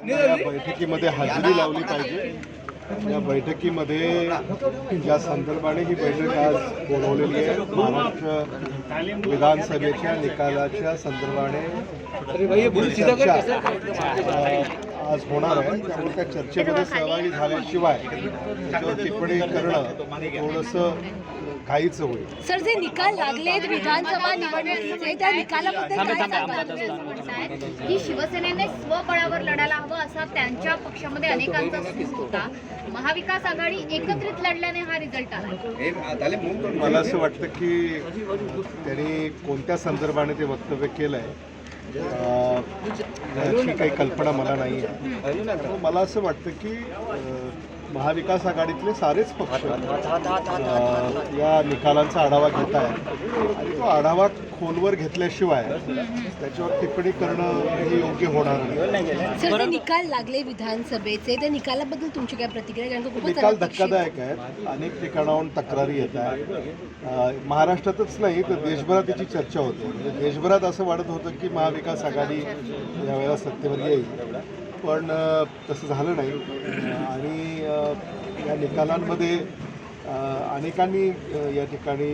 या बैठकीमध्ये हजेरी लावली पाहिजे। या बैठकीमध्ये ज्या संदर्भाने ही बैठक आज बोलवलेली आहे, महाराष्ट्र विधानसभेच्या निकालाच्या संदर्भाने आज होणार आहे। त्यामुळे त्या चर्चेमध्ये सहभागी झाल्याशिवाय त्याच्यावर टिप्पणी करणं थोडंसं काहीच होईल। सर, जे निकाल लागलेत विधानसभा निवडणुकीचे त्या निकालाबद्दल काय सांगाल? की शिवसेनेने स्वबळावर लढायला हवं असा त्यांच्या पक्षामध्ये अनेकांचा सूर होता। महाविकास आघाडी एकत्रित लढल्याने हा रिझल्ट आला। मला असं वाटतं की त्यांनी कोणत्या संदर्भाने ते वक्तव्य केलं आहे याची काही कल्पना मला नाही आहे। मला असं वाटतं की महाविकास आघाडीतले सारेच पक्ष या निकालांचा आढावा घेत आहेत आणि तो आढावा खोलवर घेतल्याशिवाय त्याच्यावर टिप्पणी करणं हे योग्य होणार नाही। सर, ते निकाल लागले विधानसभेचे, त्या निकालाबद्दल तुमची काय प्रतिक्रिया? कारण खूपच निकाल धक्कादायक आहेत। अनेक ठिकाणाहून तक्रारी येत आहेत। महाराष्ट्रातच नाही तर देशभरात त्याची चर्चा होते। म्हणजे देशभरात असं वाटत होतं की महाविकास आघाडी यावेळेला सत्तेवर येईल, पण तसं झालं नाही आणि या निकालांमध्ये अनेकांनी या ठिकाणी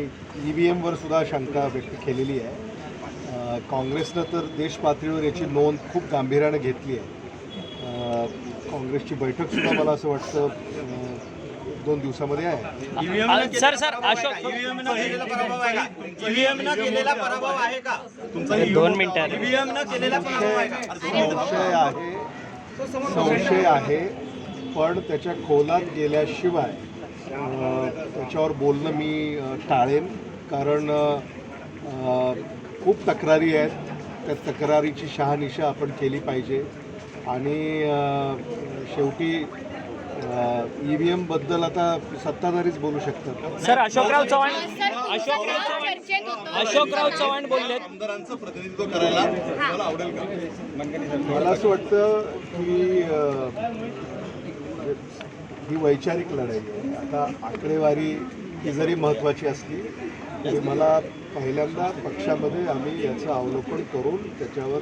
EVMवर सुद्धा शंका व्यक्त केलेली आहे। काँग्रेसनं तर देश पातळीवर याची नोंद खूप गांभीर्याने घेतली आहे। काँग्रेसची बैठकसुद्धा मला असं वाटतं 1-2 दिवसामध्ये आहे। सर अशोक ईव्हीएमनं केलेला पराभव आहे का तुमचा? 2 मिनिटात ईव्हीएमनं केलेला पराभव आहे का? संशय आहे, पण त्याच्या खोलात गेल्याशिवाय त्याच्यावर बोलणं मी टाळेन। कारण खूप तक्रारी आहेत, त्या तक्रारीची शहानिशा आपण केली पाहिजे आणि शेवटी EVM बद्दल आता सत्ताधारीच बोलू शकतात। सर अशोकराव चव्हाण बोललेत, आमदारांचं प्रतिनिधित्व करायला मला आवडेल का? मला असं वाटतं की ही वैचारिक लढाई आहे। आता आकडेवारी ही जरी महत्त्वाची असली तरी मला पहिल्यांदा पक्षामध्ये आम्ही याचं अवलोकन करून त्याच्यावर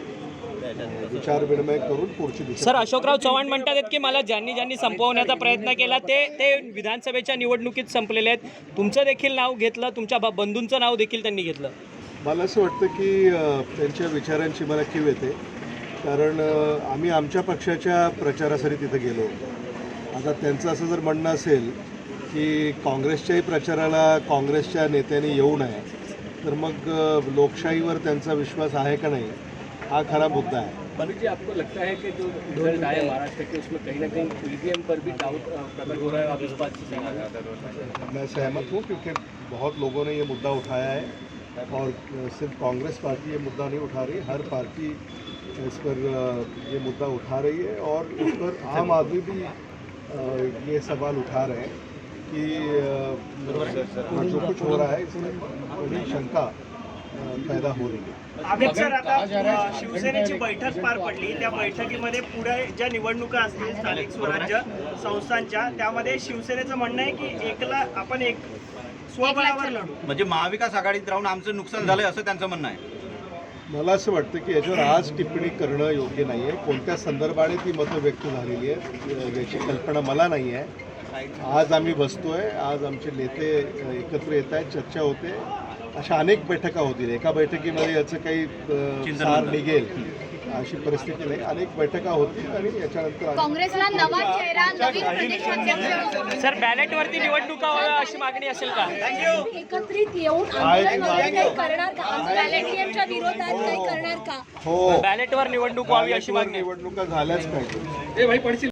विचारविनिमय करून पुढची दिशा। सर अशोकराव चव्हाण म्हणतात की मला ज्यांनी संपवण्याचा प्रयत्न केला ते विधानसभेच्या निवडणुकीत संपलेले आहेत। तुमचं देखील नाव घेतलं, तुमच्या बंधूंचं नाव देखील त्यांनी घेतलं। मला असं वाटतं की त्यांच्या विचारांची मला कीव येते, कारण आम्ही आमच्या पक्षाच्या प्रचारासाठी तिथे गेलो होतो। आता त्यांचं असं जर म्हणणं असेल की काँग्रेसच्याही प्रचाराला काँग्रेसच्या नेत्यांनी येऊ नये, तर मग लोकशाहीवर त्यांचा विश्वास आहे का नाही हा खरा मुद्दा है। मनु जी, आपको लगता है कि जो रिजल्ट आया महाराष्ट्र के उसमें कहीं ना कहीं EVM पर भी डाउट प्रकट हो रहा है? आप इस बात से सहमत? मैं सहमत हूँ क्योंकि बहुत लोगों ने ये मुद्दा उठाया है और सिर्फ कांग्रेस पार्टी ये मुद्दा नहीं उठा रही, हर पार्टी इस पर ये मुद्दा उठा रही है और इस पर आम आदमी भी ये सवाल उठा रहे हैं कि जो कुछ हो रहा है इसमें बड़ी शंका पैदा हो रही है। अमित सर, आता शिवसेनेची बैठक पार पडली, त्या बैठकीमध्ये पुढे ज्या निवडणुका असतील स्थानिक स्वराज्य संस्थांच्या, त्यामध्ये शिवसेनेचं म्हणणं आहे की आपण स्वबळावर लढू। म्हणजे महाविकास आघाडीत राहून आमचं नुकसान झालंय असं त्यांचं म्हणणं आहे। मला असं वाटतं की याच्यावर आज टिप्पणी करणं योग्य नाही आहे। कोणत्या संदर्भाने ती मतं व्यक्त झालेली आहेत याची कल्पना मला नाही आहे। आज आम्ही बसतोय, आज आमचे नेते एकत्र येत आहेत, चर्चा होते, अशा अनेक बैठका होतील। एका बैठकीमध्ये याचं काही सार निघेल अशी परिस्थिती नाही। अनेक बैठका होतील आणि याच्यानंतर काँग्रेसला नवा चेहरा, नवीन प्रदेशाध्यक्ष। सर बॅलेटवरती निवडणुका व्हाव्या अशी मागणी असेल का? एकत्रित येऊन आंदोलन वगैरे काही करणार का? EVMच्या विरोधात काही करणार का? हो, बॅलेटवर निवडणूक व्हावी अशी मागणी. निवडणुका झाल्याच पाहिजे।